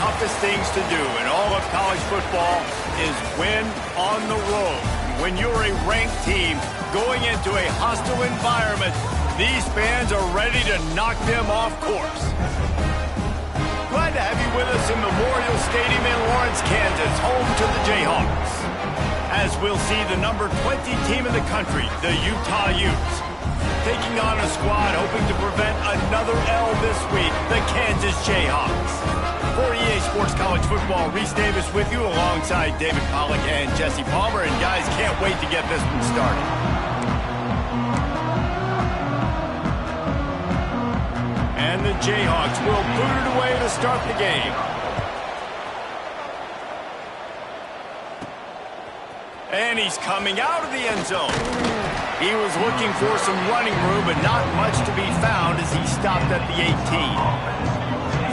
toughest things to do in all of college football is win on the road. When you're a ranked team going into a hostile environment, these fans are ready to knock them off course. Glad to have you with us in Memorial Stadium in Lawrence, Kansas, home to the Jayhawks. As we'll see the number 20 team in the country, the Utah Utes, taking on a squad hoping to prevent another L this week, the Kansas Jayhawks. For EA Sports College Football, Reese Davis with you alongside David Pollack and Jesse Palmer. And guys, can't wait to get this one started. And the Jayhawks will boot it away to start the game. And he's coming out of the end zone. He was looking for some running room, but not much to be found as he stopped at the 18.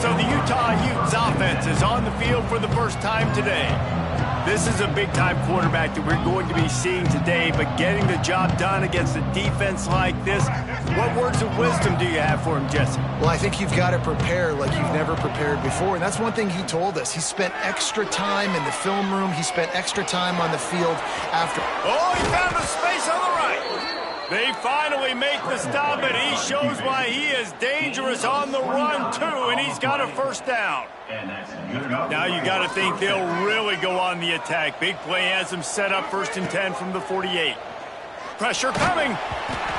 So the Utah Utes offense is on the field for the first time today. This is a big-time quarterback that we're going to be seeing today, but getting the job done against a defense like this, what words of wisdom do you have for him, Jesse? Well, I think you've got to prepare like you've never prepared before, and that's one thing he told us. He spent extra time in the film room. He spent extra time on the field after. Oh, he found a space on the right. They finally make the stop, and he shows why he is dangerous on the run, too, and he's got a first down. Now you got to think they'll really go on the attack. Big play has him set up 1st and 10 from the 48. Pressure coming.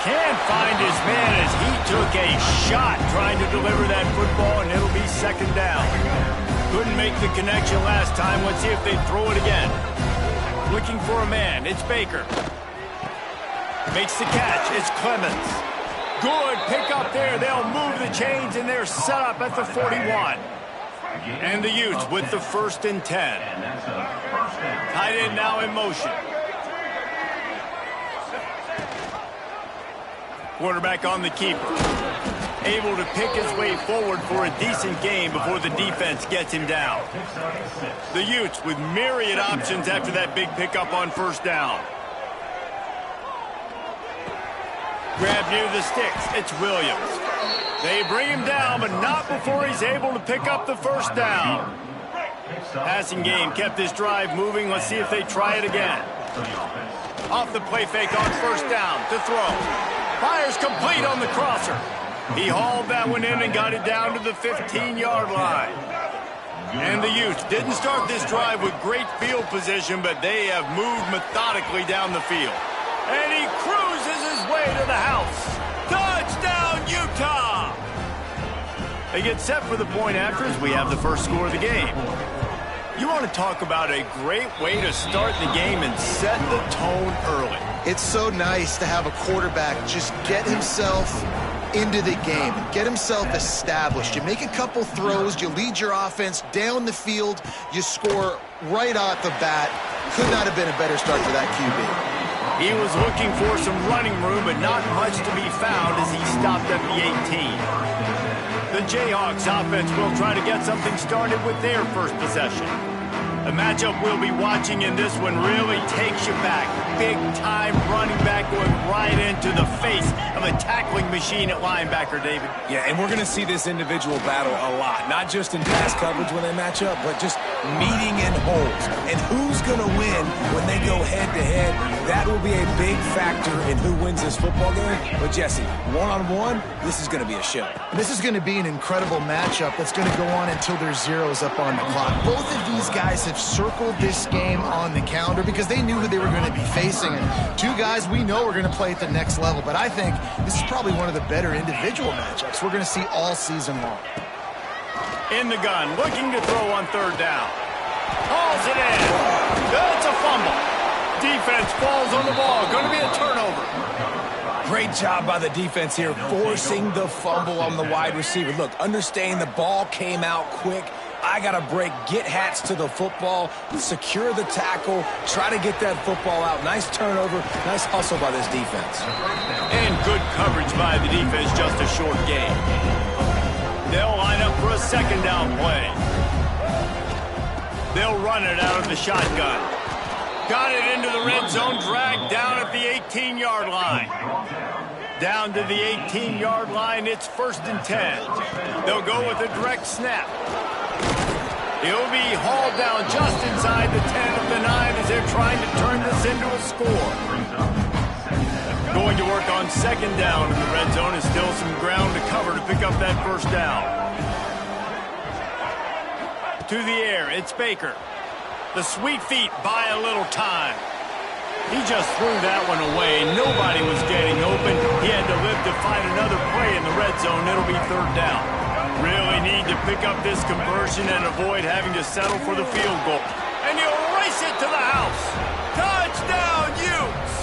Can't find his man as he took a shot trying to deliver that football, and it'll be 2nd down. Couldn't make the connection last time. Let's see if they throw it again. Looking for a man. It's Baker. Makes the catch. It's Clemens. Good pick up there. They'll move the chains, and they're set up at the 41. And the Utes with the 1st and 10. Tight end now in motion. Quarterback on the keeper. Able to pick his way forward for a decent game before the defense gets him down. The Utes with myriad options after that big pickup on 1st down. Grab near the sticks. It's Williams. They bring him down, but not before he's able to pick up the 1st down. Passing game kept this drive moving. Let's see if they try it again. Off the play fake on 1st down to throw. Fires complete on the crosser. He hauled that one in and got it down to the 15-yard line. And the Utes didn't start this drive with great field position, but they have moved methodically down the field. And he cruises his way to the house. Touchdown, Utah! They get set for the point after as we have the first score of the game. You want to talk about a great way to start the game and set the tone early. It's so nice to have a quarterback just get himself into the game, get himself established. You make a couple throws, you lead your offense down the field, you score right off the bat. Could not have been a better start for that QB. He was looking for some running room, but not much to be found as he stopped at the 18. The Jayhawks offense will try to get something started with their first possession. The matchup we'll be watching in this one really takes you back. Big-time running back going right into the face of a tackling machine at linebacker, David. Yeah, and we're going to see this individual battle a lot. Not just in pass coverage when they match up, but just meeting in holes. And who's going to win when they go head-to-head? That will be a big factor in who wins this football game. But, Jesse, one-on-one, this is going to be a show. This is going to be an incredible matchup that's going to go on until there's zeros up on the clock. Both of these guys have circled this game on the calendar because they knew who they were going to be facing. And two guys we know are going to play at the next level. But I think this is probably one of the better individual matchups we're going to see all season long. In the gun, looking to throw on 3rd down. Hauls it in. It's a fumble. Defense falls on the ball. Going to be a turnover. Great job by the defense here, forcing the fumble on the wide receiver. Look, understand the ball came out quick. I got to break, get hats to the football, secure the tackle, try to get that football out. Nice turnover, nice hustle by this defense. And good coverage by the defense, just a short gain. They'll line up for a 2nd down play. They'll run it out of the shotgun. Got it into the red zone, dragged down at the 18-yard line. Down to the 18-yard line, it's 1st and 10. They'll go with a direct snap. He'll be hauled down just inside the 10 of the 9 as they're trying to turn this into a score. Going to work on second down in the red zone. Is still some ground to cover to pick up that first down. To the air, it's Baker. The sweet feet buy a little time. He just threw that one away. Nobody was getting open. He had to live to find another play in the red zone. It'll be third down. Really need to pick up this conversion and avoid having to settle for the field goal. And he'll race it to the house. Touchdown, Utes!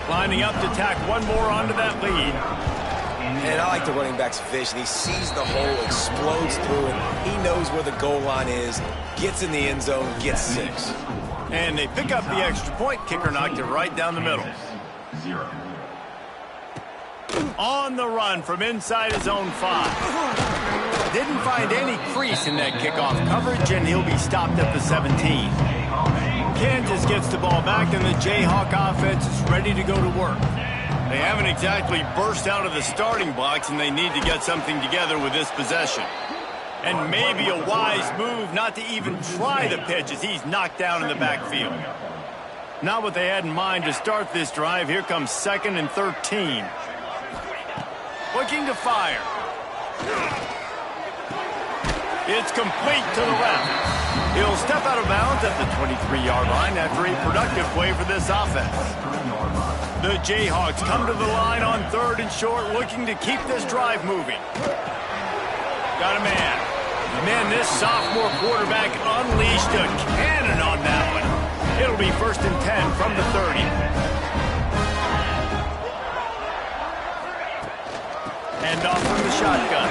Lining up to tack one more onto that lead. And I like the running back's vision. He sees the hole, explodes through it. He knows where the goal line is, gets in the end zone, gets 6. And they pick up the extra point. Kicker knocked it right down the middle. On the run from inside his own 5. Didn't find any crease in that kickoff coverage, and he'll be stopped at the 17. Kansas gets the ball back, and the Jayhawk offense is ready to go to work. They haven't exactly burst out of the starting blocks, and they need to get something together with this possession. And maybe a wise move not to even try the pitch as he's knocked down in the backfield. Not what they had in mind to start this drive. Here comes 2nd and 13. Looking to fire. It's complete to the left. He'll step out of bounds at the 23-yard line after a productive play for this offense. The Jayhawks come to the line on 3rd and short, looking to keep this drive moving. Got a man. Man, this sophomore quarterback unleashed a cannon on that one. It'll be 1st and 10 from the 30. Hand off from the shotgun.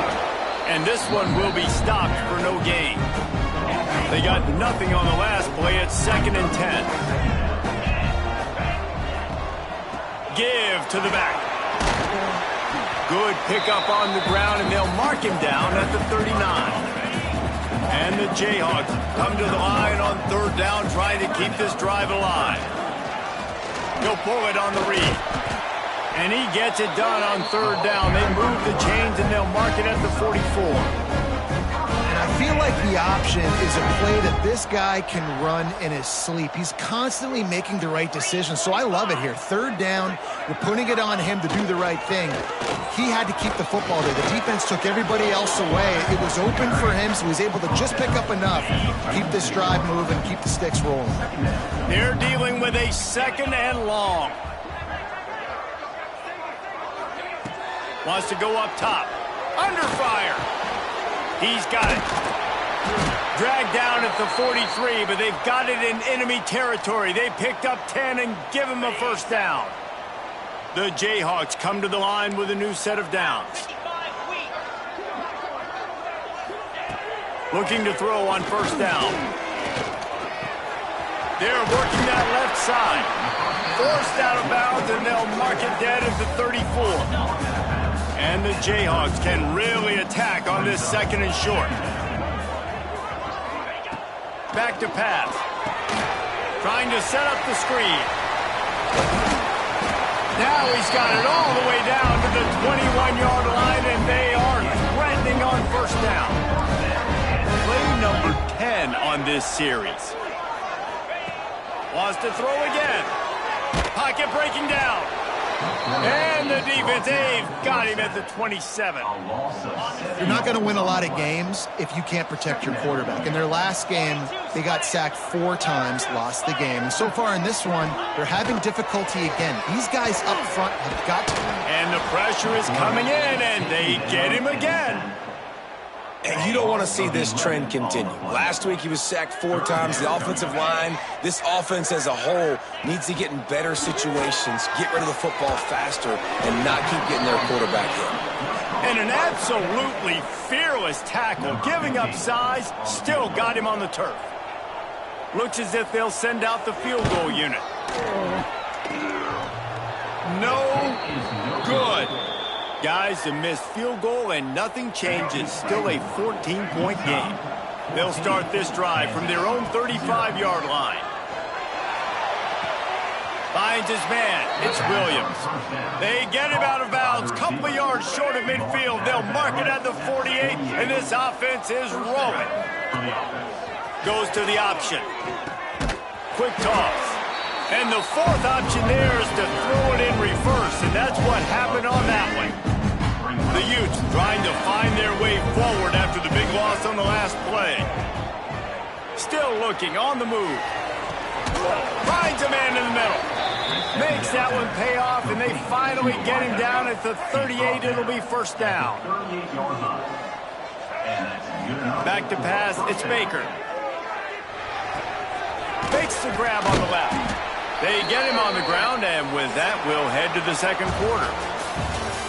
And this one will be stopped for no gain. They got nothing on the last play. It's 2nd and 10. Give to the back. Good pickup on the ground, and they'll mark him down at the 39. And the Jayhawks come to the line on 3rd down, trying to keep this drive alive. He'll pull it on the read. And he gets it done on 3rd down. They move the chains, and they'll mark it at the 44. And I feel like the option is a play that this guy can run in his sleep. He's constantly making the right decision, so I love it here. 3rd down, we're putting it on him to do the right thing. He had to keep the football there. The defense took everybody else away. It was open for him, so he was able to just pick up enough to keep this drive moving, keep the sticks rolling. They're dealing with a 2nd and long. Wants to go up top. Under fire. He's got it. Dragged down at the 43, but they've got it in enemy territory. They picked up 10 and give him a first down. The Jayhawks come to the line with a new set of downs. Looking to throw on 1st down. They're working that left side. Forced out of bounds, and they'll mark it dead at the 34. And the Jayhawks can really attack on this 2nd and short. Back to pass. Trying to set up the screen. Now he's got it all the way down to the 21-yard line, and they are threatening on 1st down. Play number 10 on this series. Wants to throw again. Pocket breaking down. And the defense, they've got him at the 27. You're not going to win a lot of games if you can't protect your quarterback. In their last game, they got sacked 4 times, lost the game. And so far in this one, they're having difficulty again. These guys up front have got to win. And the pressure is coming in, and they get him again. And you don't want to see this trend continue. Last week he was sacked 4 times. The offensive line, this offense as a whole, needs to get in better situations, get rid of the football faster, and not keep getting their quarterback hit. And an absolutely fearless tackle, giving up size, still got him on the turf. Looks as if they'll send out the field goal unit. No good. Guys, a missed field goal and nothing changes. Still a 14-point game. They'll start this drive from their own 35-yard line. Finds his man. It's Williams. They get him out of bounds. Couple of yards short of midfield. They'll mark it at the 48, and this offense is rolling. Goes to the option. Quick toss. And the fourth option there is to throw it in reverse, and that's what happened on that one. The Utes trying to find their way forward after the big loss on the last play. Still looking on the move. Finds a man in the middle. Makes that one pay off, and they finally get him down at the 38. It'll be first down. Back to pass. It's Baker. Makes the grab on the left. They get him on the ground, and with that, we'll head to the second quarter.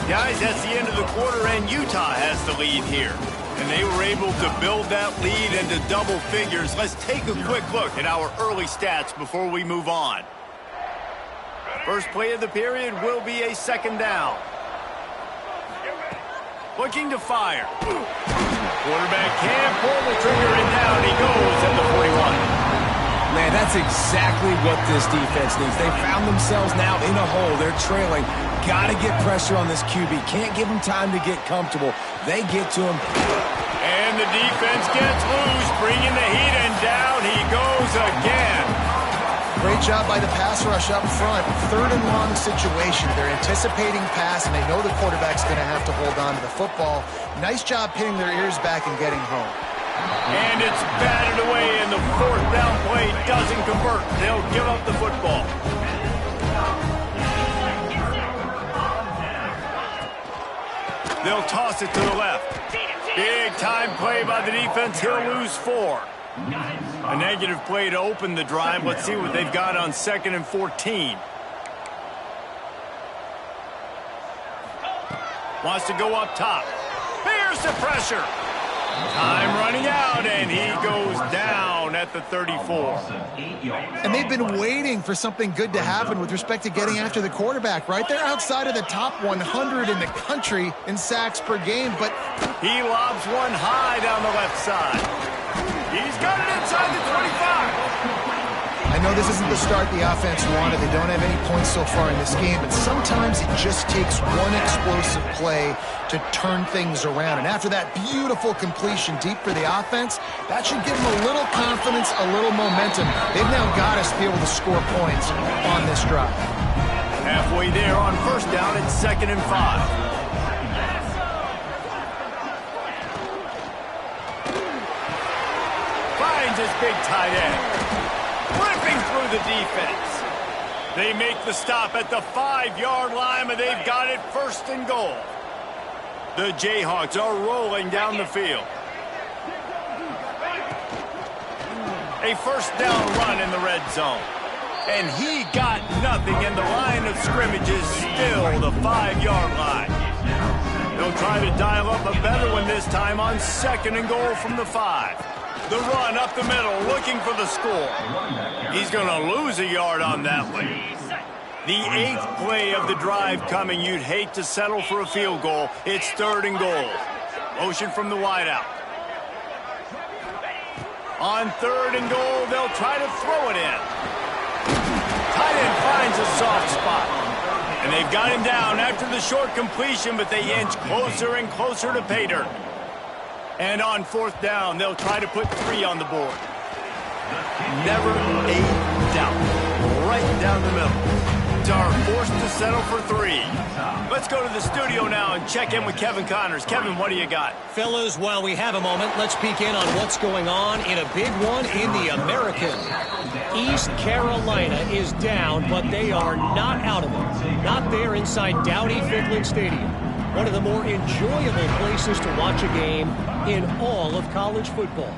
Guys, that's the end of the quarter, and Utah has the lead here. And they were able to build that lead into double figures. Let's take a quick look at our early stats before we move on. First play of the period will be a second down. Looking to fire. Quarterback can't pull the trigger, and down he goes at the 41. Man, that's exactly what this defense needs. They found themselves now in a hole. They're trailing. Got to get pressure on this QB. Can't give him time to get comfortable. They get to him. And the defense gets loose, bringing the heat, and down he goes again. Great job by the pass rush up front. Third and long situation. They're anticipating pass, and they know the quarterback's going to have to hold on to the football. Nice job pinning their ears back and getting home. And it's batted away, and the fourth down play doesn't convert. They'll give up the football. They'll toss it to the left. Big time play by the defense. He'll lose 4. A negative play to open the drive. Let's see what they've got on 2nd and 14. Wants to go up top. Here's the pressure. Time running out, and he goes down at the 34. And they've been waiting for something good to happen with respect to getting after the quarterback, right? They're outside of the top 100 in the country in sacks per game, but he lobs one high down the left side. He's got it inside the 25. I know this isn't the start the offense wanted. They don't have any points so far in this game, but sometimes it just takes one explosive play to turn things around. And after that beautiful completion deep for the offense, that should give them a little confidence, a little momentum. They've now got us to be able to score points on this drive. Halfway there on first down, it's 2nd and 5. Finds his big tight end. Ripping through the defense. They make the stop at the 5-yard line, but they've got it 1st and goal. The Jayhawks are rolling down the field. A first down run in the red zone. And he got nothing, and the line of scrimmage is still the 5-yard line. They'll try to dial up a better one this time on 2nd and goal from the 5. The run up the middle, looking for the score. He's going to lose a yard on that one. The 8th play of the drive coming. You'd hate to settle for a field goal. It's 3rd and goal. Motion from the wideout. On 3rd and goal, they'll try to throw it in. Tight end finds a soft spot. And they've got him down after the short completion, but they inch closer and closer to pay dirt. And on 4th down, they'll try to put 3 on the board. Never a doubt. Right down the middle. Are forced to settle for 3. Let's go to the studio now and check in with Kevin Connors. Kevin, what do you got? Fellas, while we have a moment, let's peek in on what's going on in a big one in the American. East Carolina is down, but they are not out of it. Not there inside Dowdy-Ficklen Stadium. One of the more enjoyable places to watch a game in all of college football.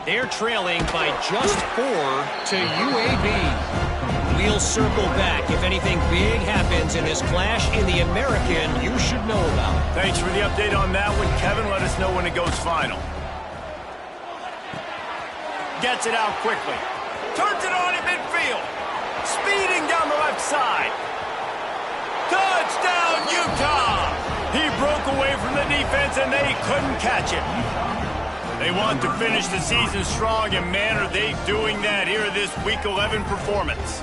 They're trailing by just 4 to UAB. We'll circle back if anything big happens in this clash in the American you should know about. Thanks for the update on that one, Kevin. Let us know when it goes final. Gets it out quickly. Turns it on in midfield. Speeding down the left side. Touchdown, Utah! He broke away from the defense, and they couldn't catch him. They want to finish the season strong, and man, are they doing that here in this Week 11 performance.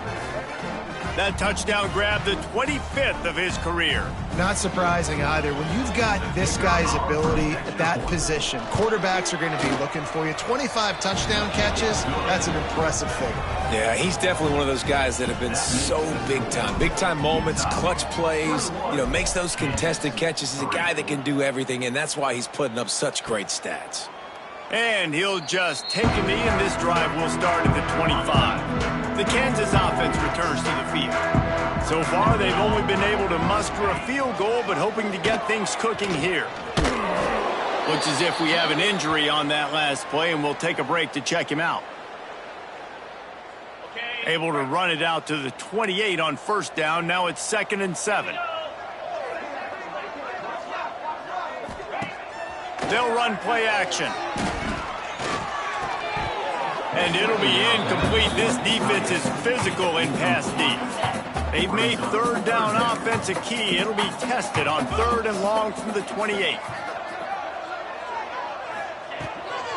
That touchdown grabbed the 25th of his career. Not surprising either. When you've got this guy's ability at that position, quarterbacks are going to be looking for you. 25 touchdown catches, that's an impressive figure. Yeah, he's definitely one of those guys that have been so big time. Big time moments, clutch plays, makes those contested catches. He's a guy that can do everything, and that's why he's putting up such great stats. And he'll just take a knee, and this drive will start at the 25. The Kansas offense returns to the field. So far, they've only been able to muster a field goal, but hoping to get things cooking here. Looks as if we have an injury on that last play, and we'll take a break to check him out. Able to run it out to the 28 on first down. Now it's 2nd and 7. They'll run play action. And it'll be incomplete. This defense is physical in pass deep. They've made third down offense a key. It'll be tested on 3rd and long from the 28.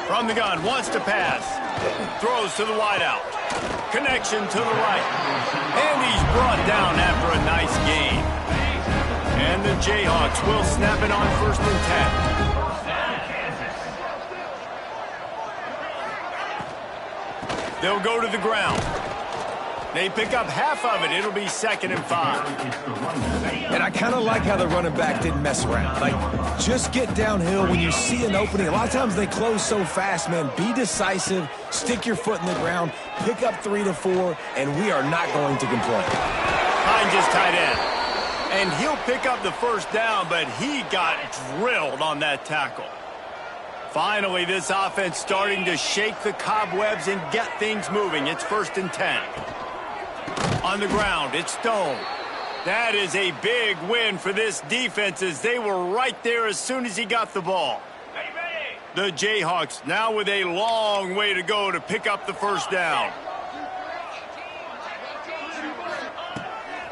From the gun, wants to pass. Throws to the wideout. Connection to the right. And he's brought down after a nice gain. And the Jayhawks will snap it on 1st and 10. They'll go to the ground. They pick up half of it. It'll be 2nd and 5. And I kind of like how the running back didn't mess around. Just get downhill when you see an opening. A lot of times they close so fast, man. Be decisive. Stick your foot in the ground. Pick up 3 to 4, and we are not going to complain. Hines is tight end. And he'll pick up the first down, but he got drilled on that tackle. Finally, this offense starting to shake the cobwebs and get things moving. It's 1st and 10. On the ground, it's Stone. That is a big win for this defense as they were right there as soon as he got the ball. The Jayhawks now with a long way to go to pick up the first down.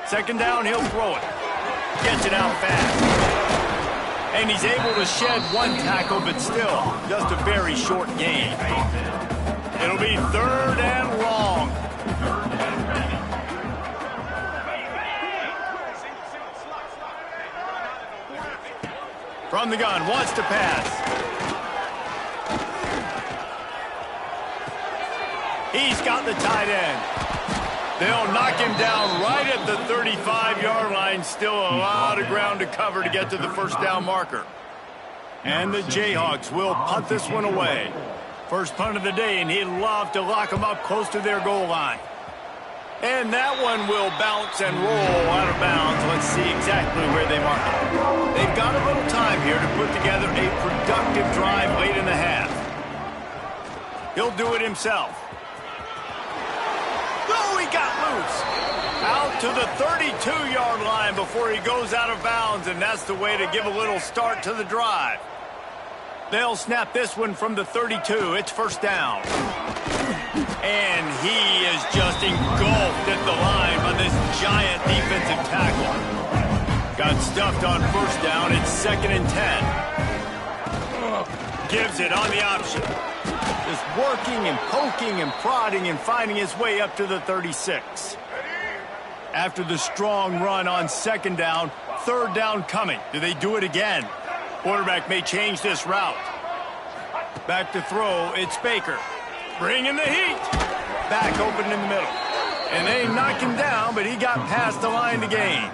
2nd down, he'll throw it. Gets it out fast. And he's able to shed one tackle, but still just a very short gain. It'll be 3rd and long. From the gun, wants to pass. He's got the tight end. They'll knock him down right at the 35-yard line. Still a lot of ground to cover to get to the first down marker. And the Jayhawks will punt this one away. First punt of the day, and he'd love to lock them up close to their goal line. And that one will bounce and roll out of bounds. Let's see exactly where they mark it. They've got a little time here to put together a productive drive late in the half. He'll do it himself. Oh, he got loose. Out to the 32-yard line before he goes out of bounds, and that's the way to give a little start to the drive. They'll snap this one from the 32. It's first down. And he is just engulfed at the line by this giant defensive tackle. Got stuffed on first down. It's 2nd and 10. Gives it on the option. Just working and poking and prodding and finding his way up to the 36. After the strong run on 2nd down, 3rd down coming. Do they do it again? Quarterback may change this route. Back to throw, it's Baker. Bringing the heat. Back open in the middle. And they knock him down, but he got past the line to gain.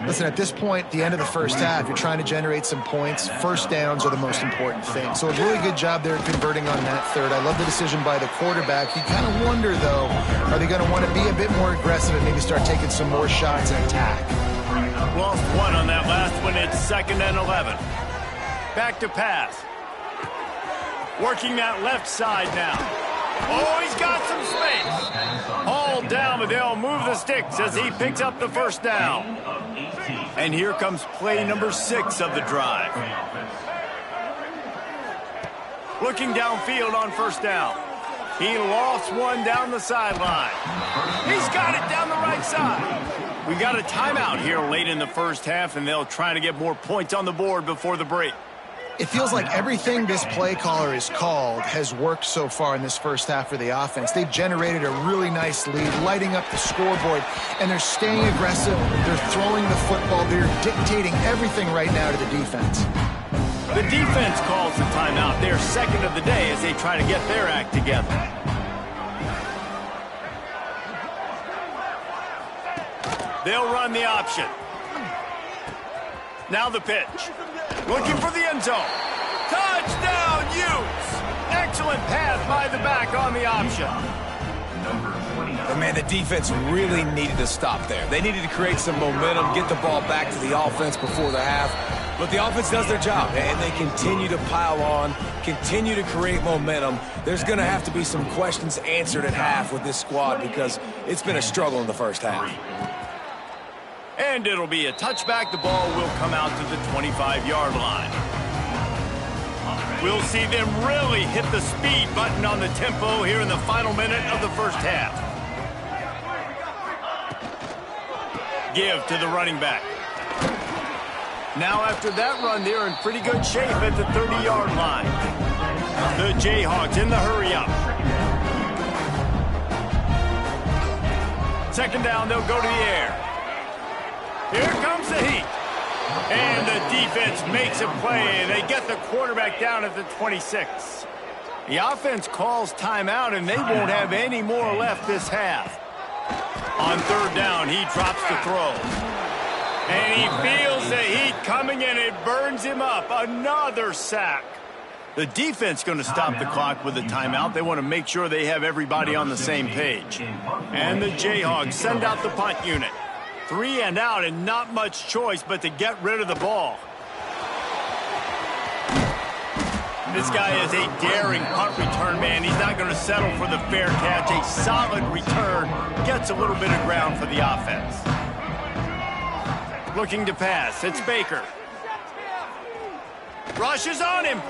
Listen, at this point, the end of the first half, you're trying to generate some points. First downs are the most important thing. So a really good job there converting on that 3rd. I love the decision by the quarterback. You kind of wonder, though, are they going to want to be a bit more aggressive and maybe start taking some more shots and attack? Lost one on that last one. It's 2nd and 11. Back to pass. Working that left side now. Oh, he's got some space. All down, but they'll move the sticks as he picks up the first down. And here comes play number 6 of the drive. Looking downfield on first down. He lost one down the sideline. He's got it down the right side. We got a timeout here late in the first half, and they'll try to get more points on the board before the break. It feels like everything this play caller has called has worked so far in this first half for the offense. They've generated a really nice lead, lighting up the scoreboard, and they're staying aggressive. They're throwing the football. They're dictating everything right now to the defense. The defense calls the timeout. They're second of the day as they try to get their act together. They'll run the option. Now the pitch. Looking for the end zone. Touchdown, Utes! Excellent pass by the back on the option. But man, the defense really needed to stop there. They needed to create some momentum, get the ball back to the offense before the half. But the offense does their job, and they continue to pile on, continue to create momentum. There's going to have to be some questions answered at half with this squad because it's been a struggle in the first half. And it'll be a touchback. The ball will come out to the 25-yard line. We'll see them really hit the speed button on the tempo here in the final minute of the first half. Give to the running back. Now after that run, they're in pretty good shape at the 30-yard line. The Jayhawks in the hurry-up. Second down, they'll go to the air. Here comes the heat. And the defense makes a play. They get the quarterback down at the 26. The offense calls timeout, and they won't have any more left this half. On third down, he drops the throw. And he feels the heat coming, and it burns him up. Another sack. The defense going to stop the clock with a timeout. They want to make sure they have everybody on the same page. And the Jayhawks send out the punt unit. 3 and out, and not much choice but to get rid of the ball. This guy is a daring punt return man. He's not going to settle for the fair catch. A solid return. Gets a little bit of ground for the offense. Looking to pass. It's Baker. Rushes on him.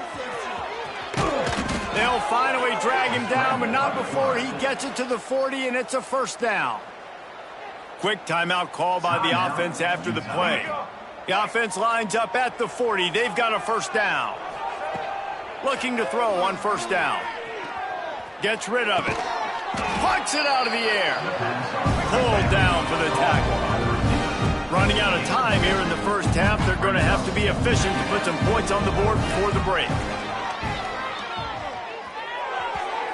They'll finally drag him down, but not before he gets it to the 40, and it's a first down. Quick timeout call by the offense after the play. The offense lines up at the 40. They've got a first down. Looking to throw on first down. Gets rid of it. Pucks it out of the air. Pulled down for the tackle. Running out of time here in the first half. They're going to have to be efficient to put some points on the board before the break.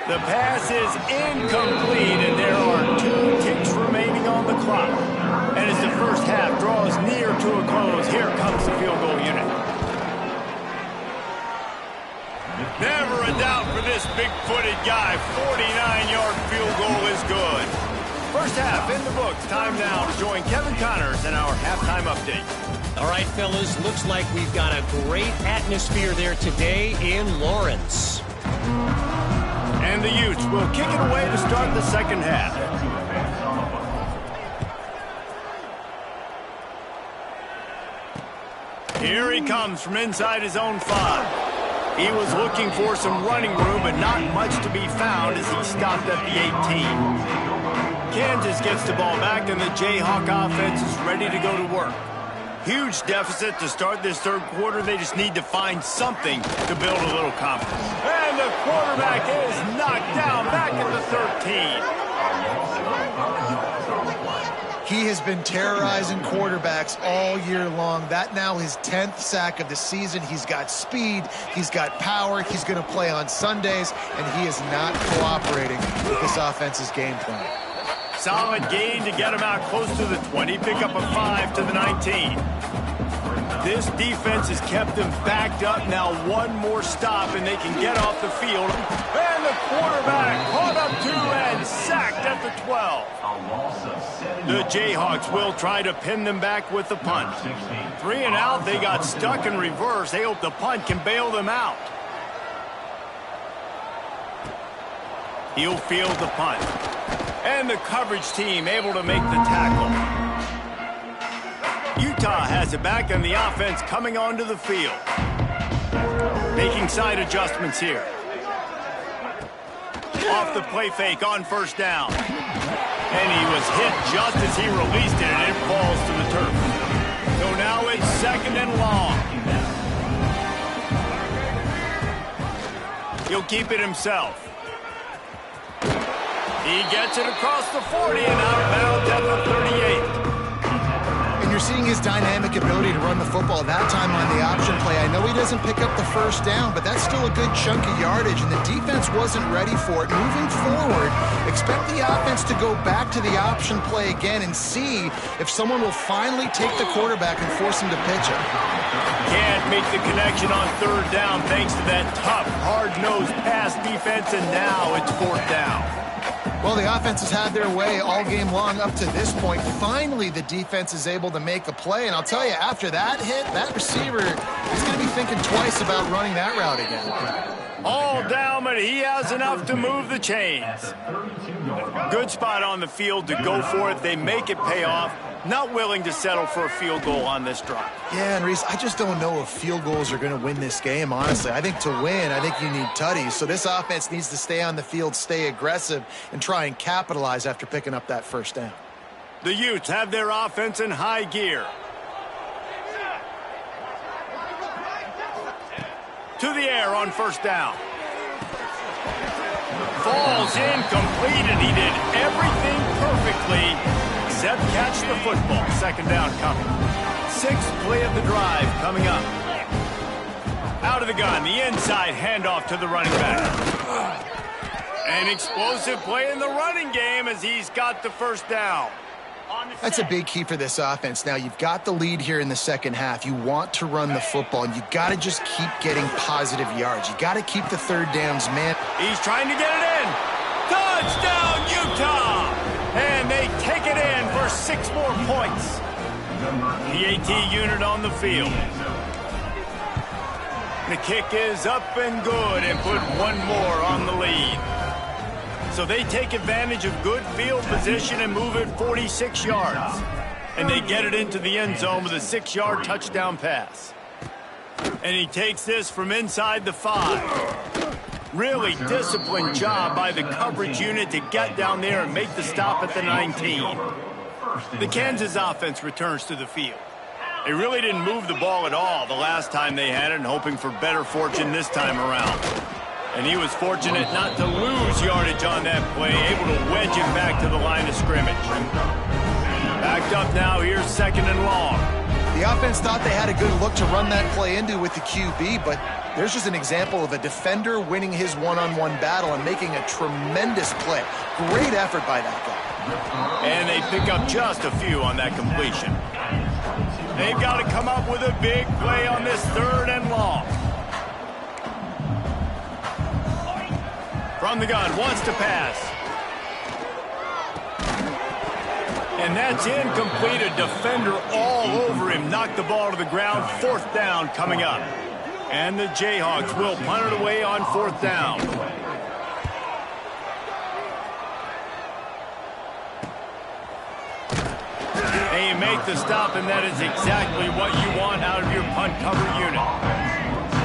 The pass is incomplete, and there are 2 ticks remaining on the clock. And as the first half draws near to a close, here comes the field goal unit. Never a doubt for this big-footed guy. 49-yard field goal is good. First half in the books. Time now to join Kevin Connors in our halftime update. All right, fellas, looks like we've got a great atmosphere there today in Lawrence. And the Utes will kick it away to start the second half. Here he comes from inside his own 5. He was looking for some running room, but not much to be found as he stopped at the 18. Kansas gets the ball back, and the Jayhawk offense is ready to go to work. Huge deficit to start this third quarter. They just need to find something to build a little confidence. And the quarterback is knocked down back at the 13. He has been terrorizing quarterbacks all year long. That now his 10th sack of the season. He's got speed. He's got power. He's going to play on Sundays, and he is not cooperating with this offense's game plan. Solid gain to get him out close to the 20. Pick up a 5 to the 19. This defense has kept them backed up. Now one more stop, and they can get off the field. And the quarterback caught up 2 and sacked at the 12. The Jayhawks will try to pin them back with the punt. 3 and out. They got stuck in reverse. They hope the punt can bail them out. He'll field the punt. And the coverage team able to make the tackle. Utah has it back, and the offense coming onto the field. Making side adjustments here. Off the play fake on first down. And he was hit just as he released it, and it falls to the turf. So now it's second and long. He'll keep it himself. He gets it across the 40 and out of bounds at the 38. And you're seeing his dynamic ability to run the football, that time on the option play. I know he doesn't pick up the first down, but that's still a good chunk of yardage, and the defense wasn't ready for it. Moving forward, expect the offense to go back to the option play again and see if someone will finally take the quarterback and force him to pitch it. Can't make the connection on third down thanks to that tough, hard-nosed pass defense, and now it's fourth down. Well, the offense has had their way all game long up to this point. Finally, the defense is able to make a play. And I'll tell you, after that hit, that receiver is going to be thinking twice about running that route again. All down, but he has enough to move the chains. Good spot on the field to go for it. They make it pay off. Not willing to settle for a field goal on this drive. Yeah, and Reese, I just don't know if field goals are going to win this game, honestly. I think to win, I think you need tutties. So this offense needs to stay on the field, stay aggressive, and try and capitalize after picking up that first down. The Utes have their offense in high gear. To the air on first down. Falls incomplete, and he did everything perfectly except catch the football. Second down coming. Sixth play of the drive coming up. Out of the gun, the inside handoff to the running back. An explosive play in the running game as he's got the first down. That's a big key for this offense. Now, you've got the lead here in the second half. You want to run the football, and you got to just keep getting positive yards. You got to keep the third downs, man. He's trying to get it in. Touchdown, Utah! And they take it in for 6 more points. The AT unit on the field. The kick is up and good and put one more on the lead. So they take advantage of good field position and move it 46 yards. And they get it into the end zone with a 6-yard touchdown pass. And he takes this from inside the 5. Really disciplined job by the coverage unit to get down there and make the stop at the 19. The Kansas offense returns to the field. They really didn't move the ball at all the last time they had it, and hoping for better fortune this time around. And he was fortunate not to lose yardage on that play, able to wedge it back to the line of scrimmage. Backed up now, here's second and long. The offense thought they had a good look to run that play into with the QB, but there's just an example of a defender winning his one-on-one battle and making a tremendous play. Great effort by that guy. And they pick up just a few on that completion. They've got to come up with a big play on this third and long. From the gun, wants to pass. And that's incomplete. A defender all over him. Knocked the ball to the ground. Fourth down coming up. And the Jayhawks will punt it away on fourth down. And you make the stop, and that is exactly what you want out of your punt cover unit.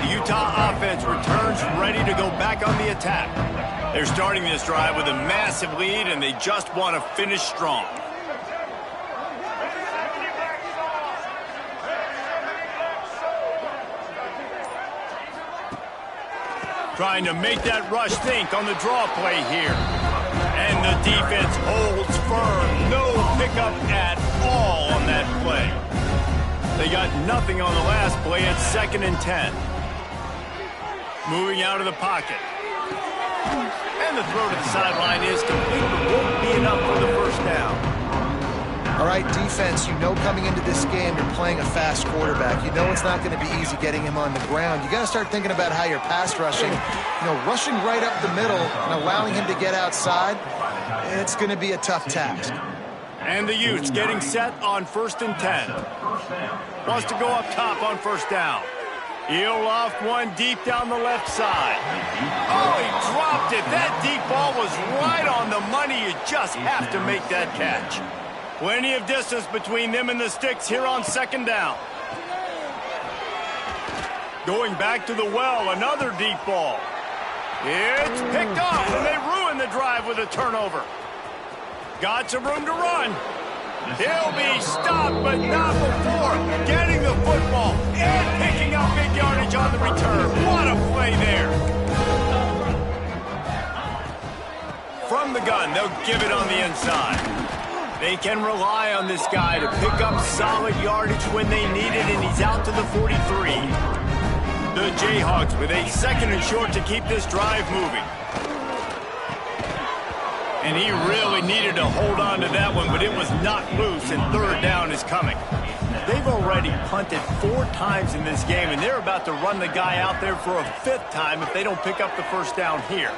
The Utah offense returns ready to go back on the attack. They're starting this drive with a massive lead, and they just want to finish strong. Trying to make that rush think on the draw play here. And the defense holds firm. No pickup at all on that play. They got nothing on the last play. It's 2nd and 10. Moving out of the pocket. And the throw to the sideline is complete, but won't be enough for the first down. All right, defense, you know coming into this game you're playing a fast quarterback. You know it's not going to be easy getting him on the ground. You got to start thinking about how you're pass rushing. Rushing right up the middle and allowing him to get outside, it's going to be a tough task. And the Utes getting set on 1st and 10. Wants to go up top on first down. He'll loft one deep down the left side. Oh, he dropped it. That deep ball was right on the money. You just have to make that catch. Plenty of distance between them and the sticks here on 2nd down. Going back to the well, another deep ball. It's picked off, and they ruin the drive with a turnover. Got some room to run. He'll be stopped, but not before getting the football and picking up big yardage on the return. What a play there. from the gun. They'll give it on the inside. They can rely on this guy to pick up solid yardage when they need it, and he's out to the 43. The Jayhawks with a 2nd and short to keep this drive moving. And he really needed to hold on to that one, but it was not loose, and 3rd down is coming. They've already punted 4 times in this game, and they're about to run the guy out there for a 5th time if they don't pick up the 1st down here.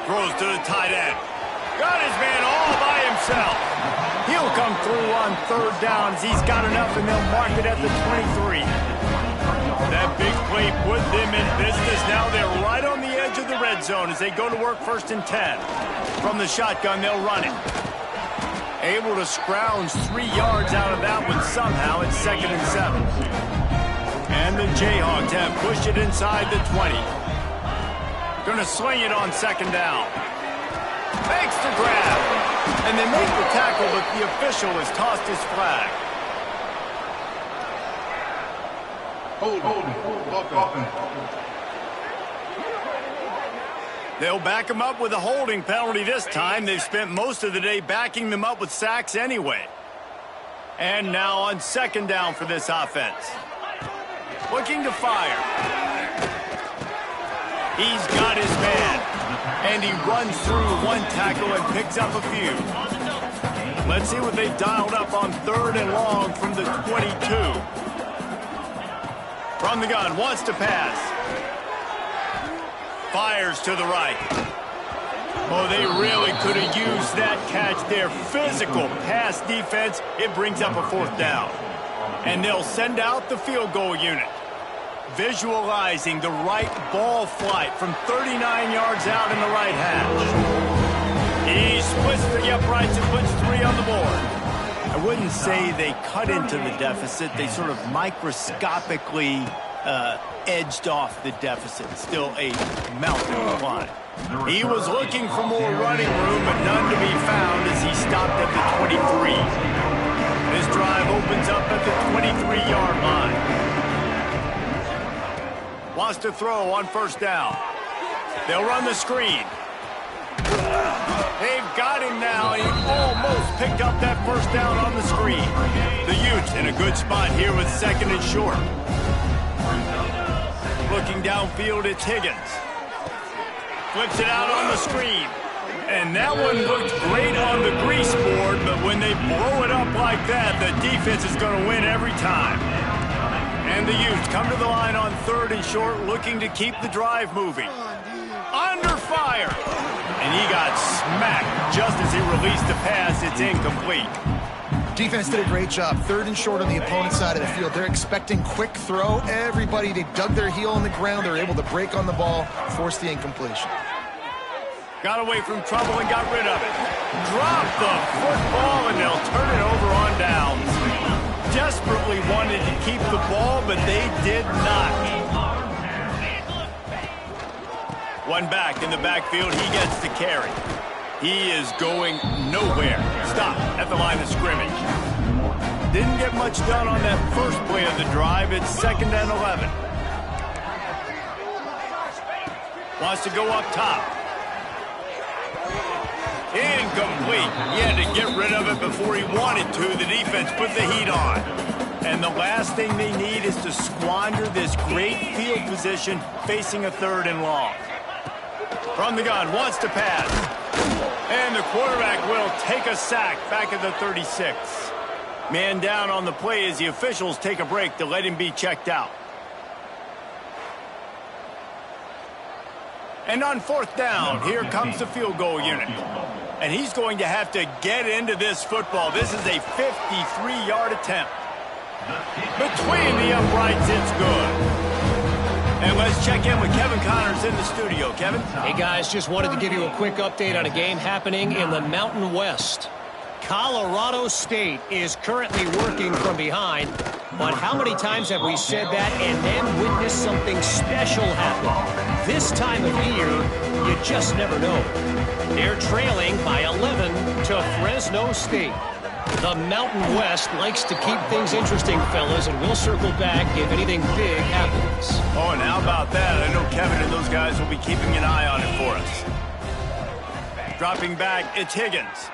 Throws to the tight end. Got his man all by himself. He'll come through on 3rd downs. He's got enough, and they'll mark it at the 23. That big play put them in business. Now they're right on the edge of the red zone as they go to work 1st and 10. From the shotgun, they'll run it. Able to scrounge 3 yards out of that one somehow. It's 2nd and 7. And the Jayhawks have pushed it inside the 20. Going to sling it on 2nd down. Makes the grab. And they make the tackle, but the official has tossed his flag. They'll back him up with a holding penalty this time. They've spent most of the day backing them up with sacks anyway. And now on 2nd down for this offense. Looking to fire. He's got his man. And he runs through 1 tackle and picks up a few. Let's see what they've dialed up on 3rd and long from the 22. From the gun, wants to pass. Fires to the right. Oh, they really could have used that catch there. Physical pass defense. It brings up a 4th down. And they'll send out the field goal unit. Visualizing the right ball flight from 39 yards out in the right hash. He splits the uprights and puts 3 on the board. I wouldn't say they cut into the deficit. They sort of microscopically edged off the deficit. Still a mountain climb. He was looking for more running room, but none to be found as he stopped at the 23. This drive opens up at the 23-yard line. Wants to throw on 1st down. They'll run the screen. They've got him now. He almost picked up that 1st down on the screen. The Utes in a good spot here with 2nd and short. Looking downfield, it's Higgins. Flips it out on the screen. And that one looked great on the grease board, but when they blow it up like that, the defense is going to win every time. And the Utes come to the line on 3rd and short, looking to keep the drive moving. Under fire. And he got smacked just as he released the pass. It's incomplete. Defense did a great job. 3rd and short on the opponent's side of the field. They're expecting quick throw. Everybody, they dug their heel on the ground. They're able to break on the ball, force the incompletion. Got away from trouble and got rid of it. Dropped the football, and they'll turn it over on downs. Desperately wanted to keep the ball, but they did not. One back in the backfield. He gets the carry. He is going nowhere. Stop at the line of scrimmage. Didn't get much done on that first play of the drive. It's 2nd and 11. Wants to go up top. Incomplete. He had to get rid of it before he wanted to. The defense put the heat on. And the last thing they need is to squander this great field position facing a 3rd and long. From the gun, wants to pass. And the quarterback will take a sack back at the 36. Man down on the play as the officials take a break to let him be checked out. And on 4th down, here comes the field goal unit. And he's going to have to get into this football. This is a 53-yard attempt. Between the uprights, it's good. And let's check in with Kevin Connors in the studio. Kevin? Hey, guys, just wanted to give you a quick update on a game happening in the Mountain West. Colorado State is currently working from behind, but how many times have we said that and then witnessed something special happen? This time of year, you just never know. They're trailing by 11 to Fresno State. The Mountain West likes to keep things interesting, fellas, and we'll circle back if anything big happens. Oh, and how about that? I know Kevin and those guys will be keeping an eye on it for us. Dropping back, it's Higgins.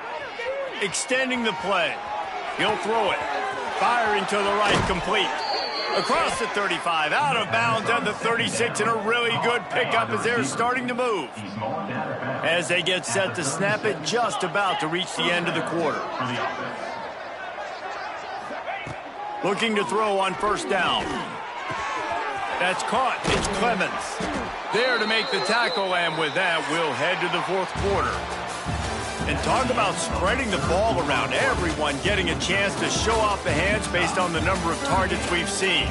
Extending the play. He'll throw it. Firing to the right, complete. Across the 35, out of bounds at the 36, and a really good pickup as they're starting to move. As they get set to snap it, just about to reach the end of the quarter. Looking to throw on first down. That's caught. It's Clemens. There to make the tackle, and with that, we'll head to the fourth quarter. And talk about spreading the ball around, everyone getting a chance to show off the hands based on the number of targets we've seen.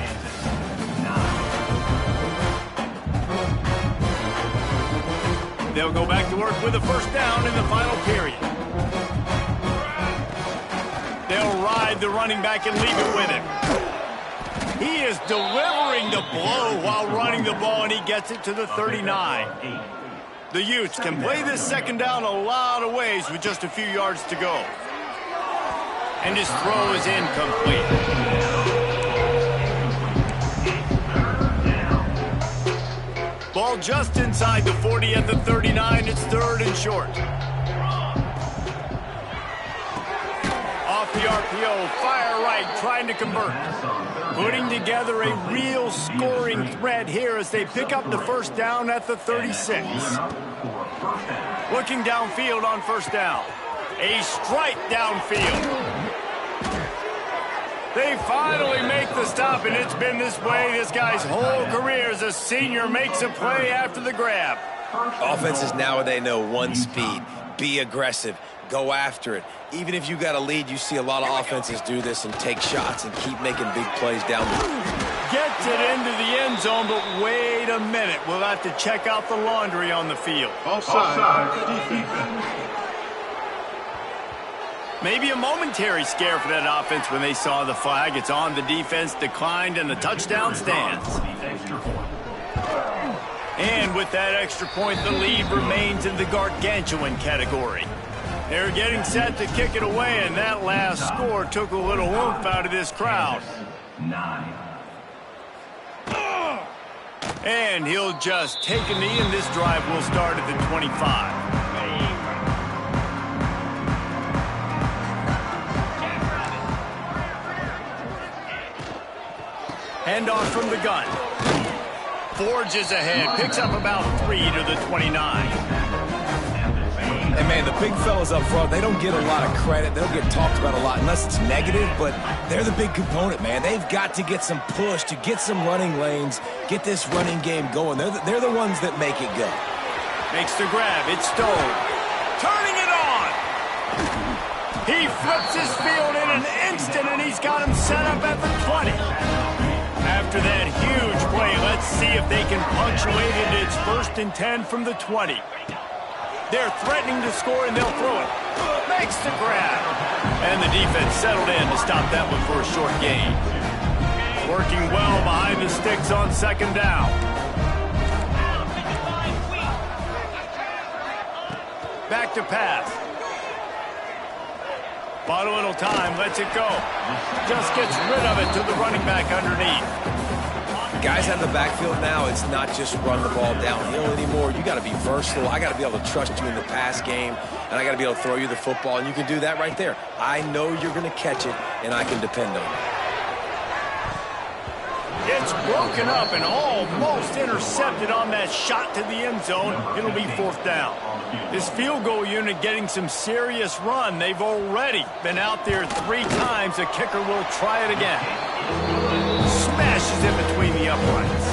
They'll go back to work with a first down in the final period. They'll ride the running back and leave it with him. He is delivering the blow while running the ball, and he gets it to the 39. The Utes can play this second down a lot of ways with just a few yards to go. And his throw is incomplete. Ball just inside the 40 at the 39. It's third and short. Off the RPO, fire right, trying to convert. Putting together a real scoring threat here as they pick up the first down at the 36. Looking downfield on first down. A strike downfield. They finally make the stop, and it's been this way this guy's whole career as a senior makes a play after the grab. Offenses nowadays know one speed. Be aggressive. Go after it. Even if you got a lead, you see a lot of offenses do this and take shots and keep making big plays down the field. Gets it into the end zone, but wait a minute. We'll have to check out the laundry on the field. Offside. Maybe a momentary scare for that offense when they saw the flag. It's on the defense, declined, and the touchdown stands. And with that extra point, the lead remains in the gargantuan category. They're getting set to kick it away, and that last score took a little oomph out of this crowd. And he'll just take a knee, and this drive will start at the 25. Handoff from the gun. Forges ahead, picks up about 3 to the 29. And, man, the big fellas up front, they don't get a lot of credit. They'll get talked about a lot unless it's negative, but they're the big component, man. They've got to get some push, to get some running lanes, get this running game going. They're the ones that make it go. Makes the grab. It's Stone. Turning it on. He flips his field in an instant, and he's got him set up at the 20. After that huge play, let's see if they can punctuate it. It's 1st and 10 from the 20. They're threatening to score, and they'll throw it. Makes the grab. And the defense settled in to stop that one for a short gain. Working well behind the sticks on second down. Back to pass. Bought a little time, lets it go. Just gets rid of it to the running back underneath. Guys out of the backfield now, it's not just run the ball downhill anymore. You got to be versatile. I got to be able to trust you in the pass game, and I got to be able to throw you the football, and you can do that right there. I know you're going to catch it, and I can depend on it. It's broken up and almost intercepted on that shot to the end zone. It'll be 4th down. This field goal unit getting some serious run. They've already been out there 3 times. The kicker will try it again. Smashes in between the uprights.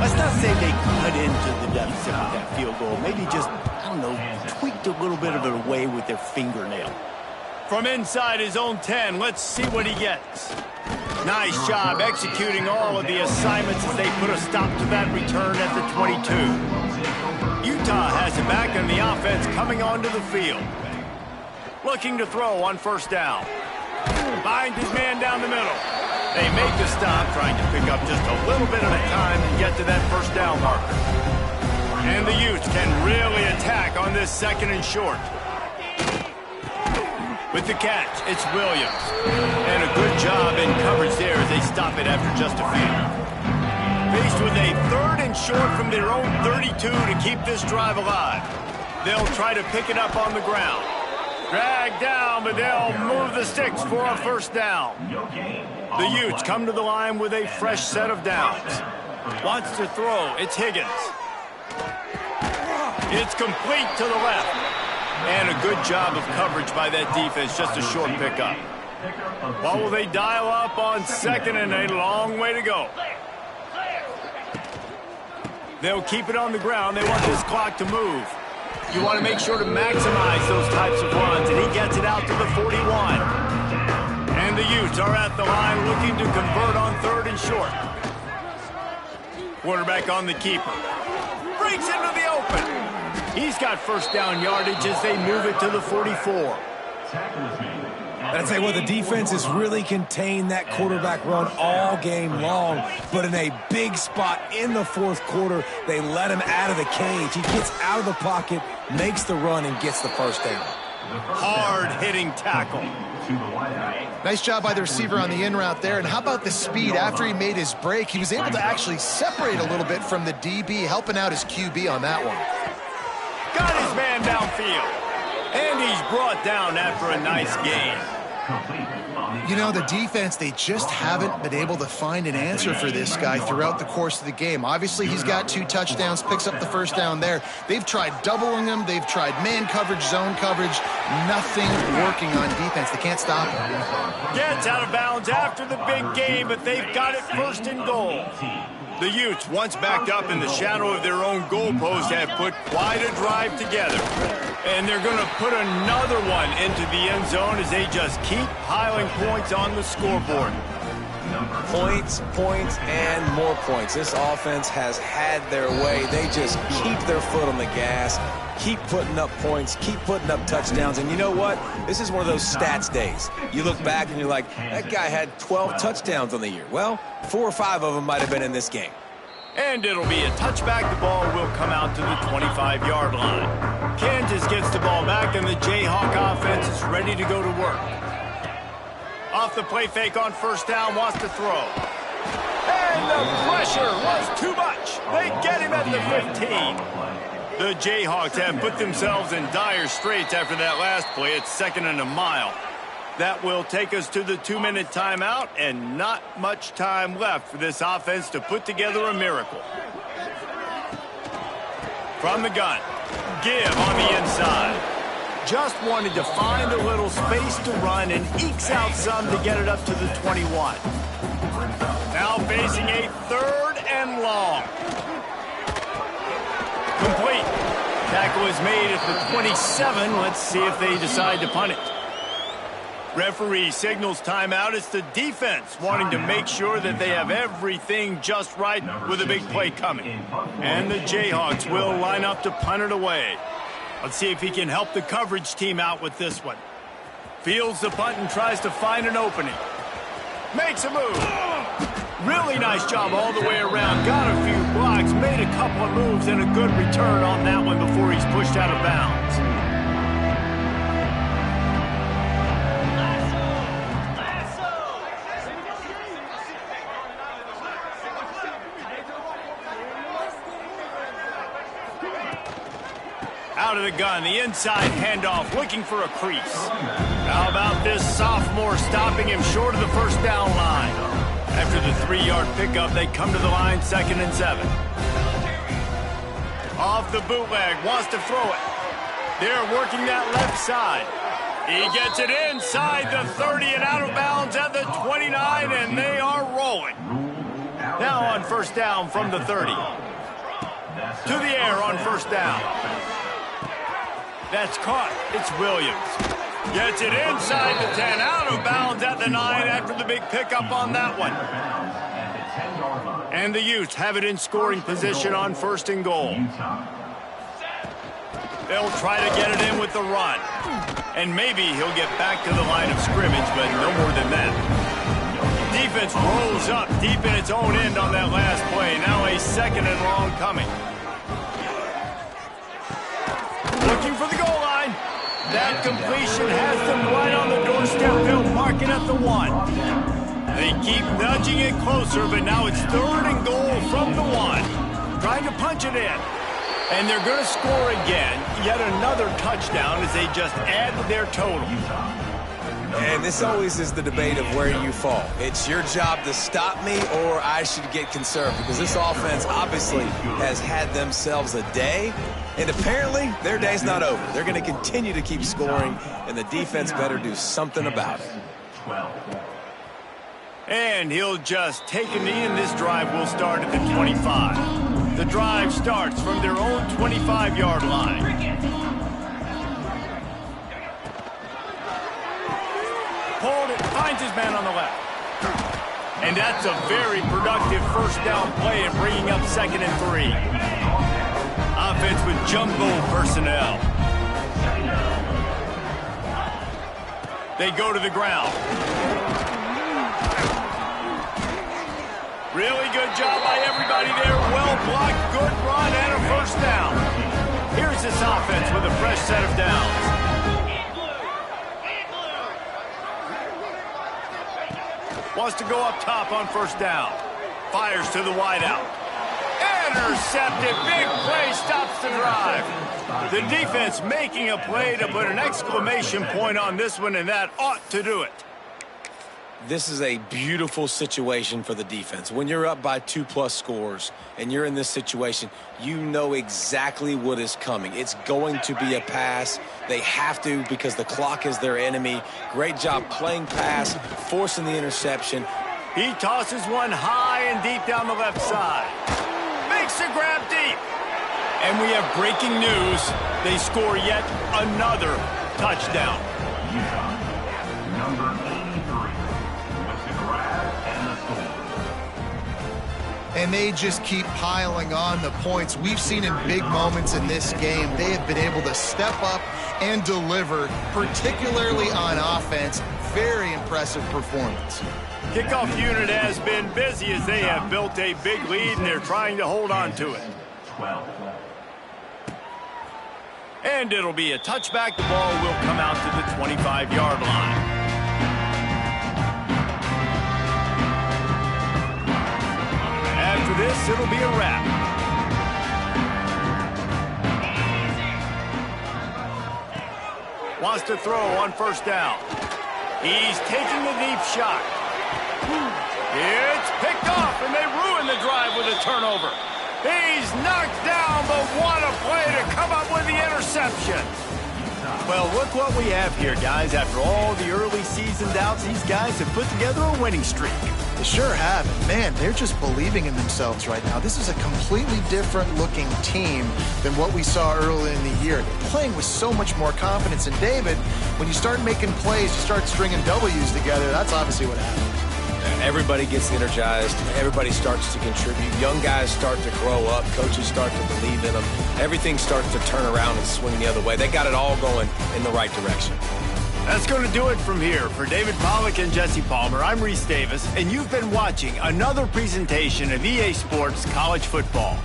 Let's not say they cut into the deficit with that field goal. Maybe just, I don't know, tweaked a little bit of it away with their fingernail. From inside his own 10, let's see what he gets. Nice job executing all of the assignments as they put a stop to that return at the 22. Utah has it back, and the offense coming onto the field. Looking to throw on first down. Finds his man down the middle. They make the stop, trying to pick up just a little bit of time to get to that first down marker. And the Utes can really attack on this 2nd and short. With the catch, it's Williams. And a good job in coverage there as they stop it after just a few. Faced with a 3rd and short from their own 32 to keep this drive alive. They'll try to pick it up on the ground. Drag down, but they'll move the sticks for a first down. The Utes come to the line with a fresh set of downs. Wants to throw. It's Higgins. It's complete to the left. And a good job of coverage by that defense. Just a short pickup. What will they dial up on second and a long way to go? They'll keep it on the ground. They want this clock to move. You want to make sure to maximize those types of runs, and he gets it out to the 41. And the Utes are at the line looking to convert on third and short. Quarterback on the keeper. Breaks into the open. He's got first down yardage as they move it to the 44. I'd say, well, the defense has really contained that quarterback run all game long, but in a big spot in the fourth quarter, they let him out of the cage. He gets out of the pocket, makes the run, and gets the first down. Hard-hitting tackle. Nice job by the receiver on the in route there. And how about the speed? After he made his break, he was able to actually separate a little bit from the DB, helping out his QB on that one. Got his man downfield. And he's brought down after a nice gain. You know, the defense, they just haven't been able to find an answer for this guy throughout the course of the game. Obviously, he's got 2 touchdowns, picks up the first down there. They've tried doubling him. They've tried man coverage, zone coverage. Nothing working on defense. They can't stop him. Gets out of bounds after the big game, but they've got it first and goal. The Utes, once backed up in the shadow of their own goalpost, have put quite a drive together. And they're going to put another one into the end zone as they just keep piling points on the scoreboard. Points, points, and more points. This offense has had their way. They just keep their foot on the gas, keep putting up points, keep putting up touchdowns. And you know what? This is one of those stats days. You look back and you're like, that guy had 12 touchdowns on the year. Well, 4 or 5 of them might have been in this game. And it'll be a touchback. The ball will come out to the 25-yard line. Kansas gets the ball back, and the Jayhawk offense is ready to go to work. Off the play fake on first down, wants to throw. And the pressure was too much. They get him at the 15. The Jayhawks have put themselves in dire straits after that last play. It's second and a mile. That will take us to the 2-minute timeout, and not much time left for this offense to put together a miracle. From the gun, give on the inside. Just wanted to find a little space to run and ekes out some to get it up to the 21. Now facing a third and long. Complete. Tackle is made at the 27. Let's see if they decide to punt it. Referee signals timeout. It's the defense wanting to make sure that they have everything just right with a big play coming. And the Jayhawks will line up to punt it away. Let's see if he can help the coverage team out with this one. Fields the punt and tries to find an opening. Makes a move. Really nice job all the way around. Got a few blocks, made a couple of moves, and a good return on that one before he's pushed out of bounds. Out of the gun, the inside handoff, looking for a crease. How about this sophomore stopping him short of the first down line? After the 3-yard pickup, they come to the line, 2nd and 7. Off the bootleg, wants to throw it. They're working that left side. He gets it inside the 30 and out of bounds at the 29, and they are rolling. Now on first down from the 30. To the air on first down. That's caught. It's Williams. Gets it inside the 10, out of bounds at the 9 after the big pickup on that one. And the Utes have it in scoring position on first and goal. They'll try to get it in with the run. And maybe he'll get back to the line of scrimmage, but no more than that. Defense rolls up deep in its own end on that last play. Now a 2nd and long coming. Looking for the goal line. That completion has them right on the doorstep. They'll mark it at the 1. They keep nudging it closer, but now it's 3rd and goal from the 1. Trying to punch it in. And they're going to score again. Yet another touchdown as they just add to their total. And this always is the debate of where you fall. It's your job to stop me, or I should get conserved, because this offense obviously has had themselves a day, and apparently their day's not over. They're going to continue to keep scoring, and the defense better do something about it. And he'll just take a knee, and this drive will start at the 25. The drive starts from their own 25-yard line. Hold it, finds his man on the left. And that's a very productive first down play and bringing up 2nd and 3. Offense with jumbo personnel. They go to the ground. Really good job by everybody there. Well blocked, good run, and a first down. Here's this offense with a fresh set of downs. Wants to go up top on first down. Fires to the wideout. Intercepted. Big play stops the drive. The defense making a play to put an exclamation point on this one, and that ought to do it. This is a beautiful situation for the defense. When you're up by 2+ scores and you're in this situation, you know exactly what is coming. It's going to be a pass. They have to, because the clock is their enemy. Great job playing pass, forcing the interception. He tosses one high and deep down the left side. Makes a grab deep. And we have breaking news. They score yet another touchdown. And they just keep piling on the points. We've seen in big moments in this game, they have been able to step up and deliver, particularly on offense. Very impressive performance. Kickoff unit has been busy as they have built a big lead, and they're trying to hold on to it. And it'll be a touchback. The ball will come out to the 25-yard line. After this, it'll be a wrap. Wants to throw on first down. He's taking the deep shot. It's picked off, and they ruin the drive with a turnover. He's knocked down, but what a play to come up with the interception. Well, look what we have here, guys. After all the early season doubts, these guys have put together a winning streak. They sure have. Man, they're just believing in themselves right now. This is a completely different looking team than what we saw early in the year. They're playing with so much more confidence. And David, when you start making plays, you start stringing W's together, that's obviously what happens. Everybody gets energized. Everybody starts to contribute. Young guys start to grow up. Coaches start to believe in them. Everything starts to turn around and swing the other way. They got it all going in the right direction. That's going to do it from here. For David Pollack and Jesse Palmer, I'm Reese Davis, and you've been watching another presentation of EA Sports College Football.